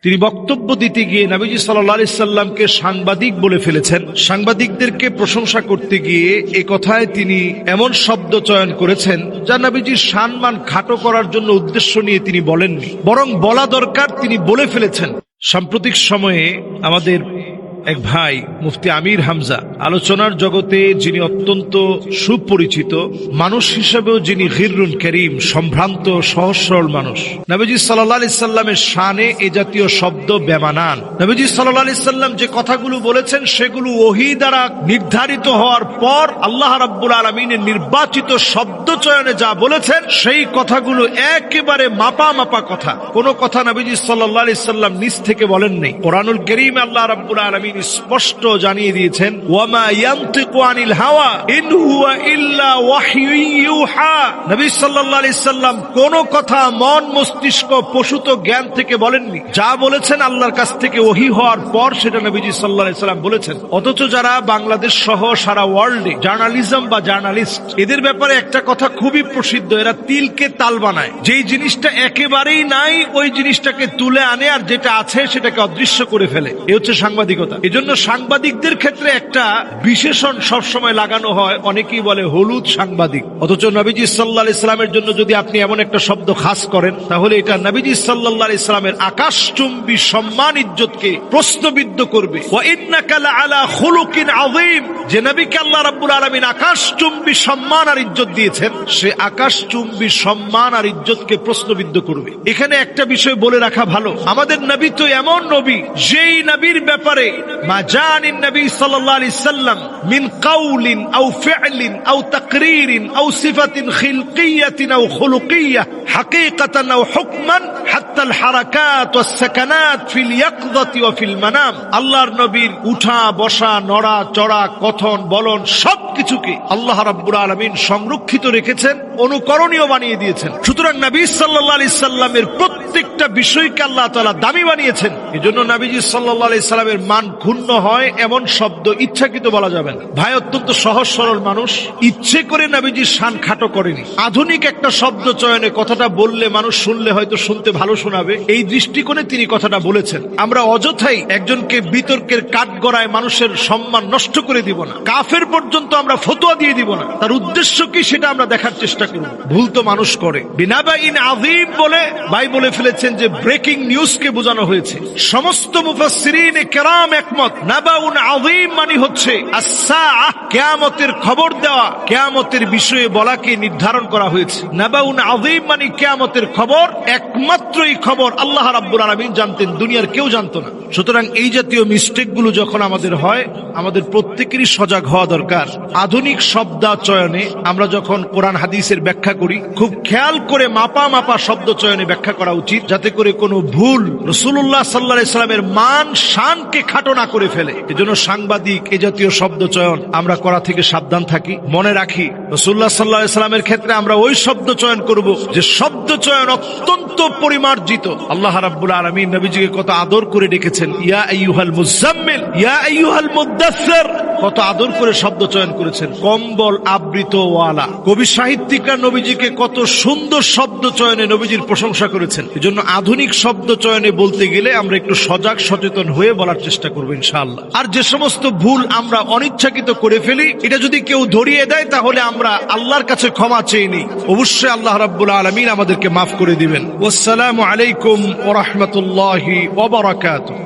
তিনি বক্তব্য দিতে গিয়ে নবীজি সাল্লাল্লাহু আলাইহি সাল্লামকে সাংবাদিক বলে ফেলেছেন। সাংবাদিকদেরকে প্রশংসা করতে গিয়ে এই কথায় তিনি এমন শব্দ চয়ন করেছেন যা নবীজির সম্মান খাটো করার জন্য উদ্দেশ্য নিয়ে তিনি বলেননি, বরং বলা দরকার তিনি বলে ফেলেছেন। সাম্প্রতিক সময়ে আমাদের এক ভাই মুফতি আমির হামজা আলোচনার জগতে যিনি অত্যন্ত সুপরিচিত মানুষ হিসেবেও যিনি গিররুন করিম, সম্ভ্রান্ত সহজ সরল মানুষ, নবীজি সাল্লাল্লাহু আলাইহি সাল্লামের শানে এ জাতীয় শব্দ বেমানান। নবীজি সাল্লাল্লাহু আলাইহি সাল্লাম যে কথাগুলো বলেছেন সেগুলো ওহী দ্বারা নির্ধারিত হওয়ার পর আল্লাহ রাব্বুল আলামিনের নির্বাচিত শব্দ চয়নে যা বলেছেন সেই কথাগুলো একেবারে মাপা মাপা কথা। কোন কথা নবীজি সাল্লাল্লাহু আলাইহি সাল্লাম নিজ থেকে বলেননি। কোরআনুল কারীমে আল্লাহ রাব্বুল আলামিন স্পষ্ট জানিয়ে দিয়েছেন, ওয়ামা ইয়ানতিকু আনিল হাওয়া ইন হুয়া ইল্লা ওয়াহয়ু ইউহা। নবী সাল্লাল্লাহু আলাইহি সাল্লাম কোন কথা মন মস্তিষ্ক প্রসূত জ্ঞান থেকে বলেননি, যা বলেছেন আল্লাহর কাছ থেকে ওহী হওয়ার পর সেটা নবীজি সাল্লাল্লাহু আলাইহি সাল্লাম বলেছেন। অথচ যারা বাংলাদেশ সহ সারা ওয়ার্ল্ডে জার্নালিজম বা জার্নালিস্ট, এদের ব্যাপারে একটা কথা খুবই প্রসিদ্ধ, এরা তিলকে তাল বানায়। যেই জিনিসটা একেবারেই নাই ওই জিনিসটাকে তুলে আনে, আর যেটা আছে সেটাকে অদৃশ্য করে ফেলে। এ হচ্ছে সাংবাদিকতা। এজন্য সাংবাদিকদের ক্ষেত্রে একটা বিশেষণ সবসময় লাগানো হয়, অনেকেই বলে হলুদ সাংবাদিক। অথচ নবীজি সাল্লাল্লাহু আলাইহি সাল্লামের জন্য যদি আপনি এমন একটা শব্দ খাস করেন তাহলে এটা নবীজি সাল্লাল্লাহু আলাইহি সাল্লামের আকাশচুম্বী সম্মান ইজ্জতকে প্রশ্নবিদ্ধ করবে। ওয়া ইন্নাকা লাআলা খুলুকিন আযীম, যে নবীকে আল্লাহ রাব্বুল আলামিন আকাশচুম্বী সম্মান আর ইজ্জত দিয়েছেন, সে আকাশচুম্বী সম্মান আর ইজ্জতকে প্রশ্নবিদ্ধ করবে। এখানে একটা বিষয় বলে রাখা ভালো, আমাদের নবী তো এমন নবী যেই নবীর ব্যাপারে মা জানিন নবী সাল্লাল্লাহু আলাইহি সাল্লাম মিন কাউলিন আও ফি'লিন আও তাকরীরিন আও সিফাতিন খিলকিয়াতিন আও খুলুকিয়াহ হাকীকাতান আও হুকমান হাত্তা আল হারাকাত ওয়াস সাকানাত ফিল ইয়াকযাতি ওয়া ফিল মানাম। আল্লাহর নবীর উঠা বসা, নড়া চড়া, কথন বলন সবকিছুকে আল্লাহ রাব্বুল আলামিন সংরক্ষিত রেখেছেন, অনুকরণীয় বানিয়ে দিয়েছেন। সুতরাং নবী সাল্লাল্লাহু আলাইহি সাল্লামের প্রত্যেকটা বিষয়কে আল্লাহ তাআলা দামি বানিয়েছেন। এজন্য নবীজি সাল্লাল্লাহু আলাইহি সাল্লামের মান ক্ষুণ্ণ হয় এমন শব্দ ইচ্ছাকৃত বলা যাবে না। ভাই অত্যন্ত সহজ সরল মানুষ, ইচ্ছে করে নবীজির শান খাটো করেনি। আধুনিক একটা শব্দ চয়নে কথাটা বললে মানুষ শুনলে হয়তো শুনতে ভালো শোনাবে, এই দৃষ্টিকোণে তিনি কথাটা বলেছেন। আমরা অযথাই একজনকে বিতর্কের কাঠগড়ায় মানুষের সম্মান নষ্ট করে দিব না, কাফের পর্যন্ত আমরা ফতোয়া দিয়ে দিব না। তার উদ্দেশ্য কি সেটা আমরা দেখার চেষ্টা করব। ভুল তো মানুষ করে। বিনাবাইন আযীম বলে ভাই বলে ফেলেছেন যে ব্রেকিং নিউজকে বোঝানো হয়েছে। সমস্ত মুফাসসিরিন কেরাম একমত, নাবাউন আযীম মানে হচ্ছে আস-সাআহ, কিয়ামতের খবর দেওয়া, কিয়ামতের বিষয়ে বলাকে নির্ধারণ করা হয়েছে। নাবাউন আযীম মানে কিয়ামতের খবর, একমাত্র এই খবর আল্লাহ রাব্বুল আলামিন জানতেন, দুনিয়ার কেউ জানতো না। সুতরাং এই জাতীয় মিস্টেক গুলো যখন আমাদের হয়, আমাদের প্রত্যেকেরই সজাগ হওয়া দরকার। আধুনিক শব্দাচয়নে আমরা যখন কোরআন হাদিসের ব্যাখ্যা করি, খুব খেয়াল করে মাপা মাপা শব্দ চয়নে ব্যাখ্যা করা উচিত, যাতে করে কোনো ভুল রাসূলুল্লাহ সাল্লাল্লাহু আলাইহি সাল্লামের মান শানকে খাটো না করে ফেলে। এজন্য সাংবাদিক এ জাতীয় শব্দ চয়ন আমরা করা থেকে সাবধান থাকি। মনে রাখি রাসূলুল্লাহ সাল্লাল্লাহু আলাইহি সাল্লামের ক্ষেত্রে আমরা ওই শব্দ চয়ন করব যে শব্দ চয়ন অত্যন্ত পরিমার্জিত। আল্লাহ রাব্বুল আলামিন নবীজিকে কত আদর করে ডেকেছেন, ইয়া আইয়ুহাল মুযাম্মিল, ইয়া আইয়ুহাল মুদ্দাসসির, কত আদর করে শব্দ চয়ন করেছেন, কম্বল আবৃত ওয়ালা। কবি সাহিত্যিকরা নবীজিকে কত সুন্দর শব্দ চয়নে নবীজির প্রশংসা করেছেন। এজন্য আধুনিক শব্দ চয়নে বলতে গেলে আমরা একটু সজাগ সচেতন হয়ে বলার চেষ্টা করবো ইনশাআল্লাহ। আর যে সমস্ত ভুল আমরা অনিচ্ছাকৃত করে ফেলি, এটা যদি কেউ ধরিয়ে দেয় তাহলে আমরা আল্লাহর কাছে ক্ষমা চেয়ে নিই, অবশ্যই আল্লাহ রাব্বুল আলামিন আমাদেরকে মাফ করে দিবেন। আসসালামু আলাইকুম ওয়া রাহমাতুল্লাহি ওয়া বারাকাতুহু।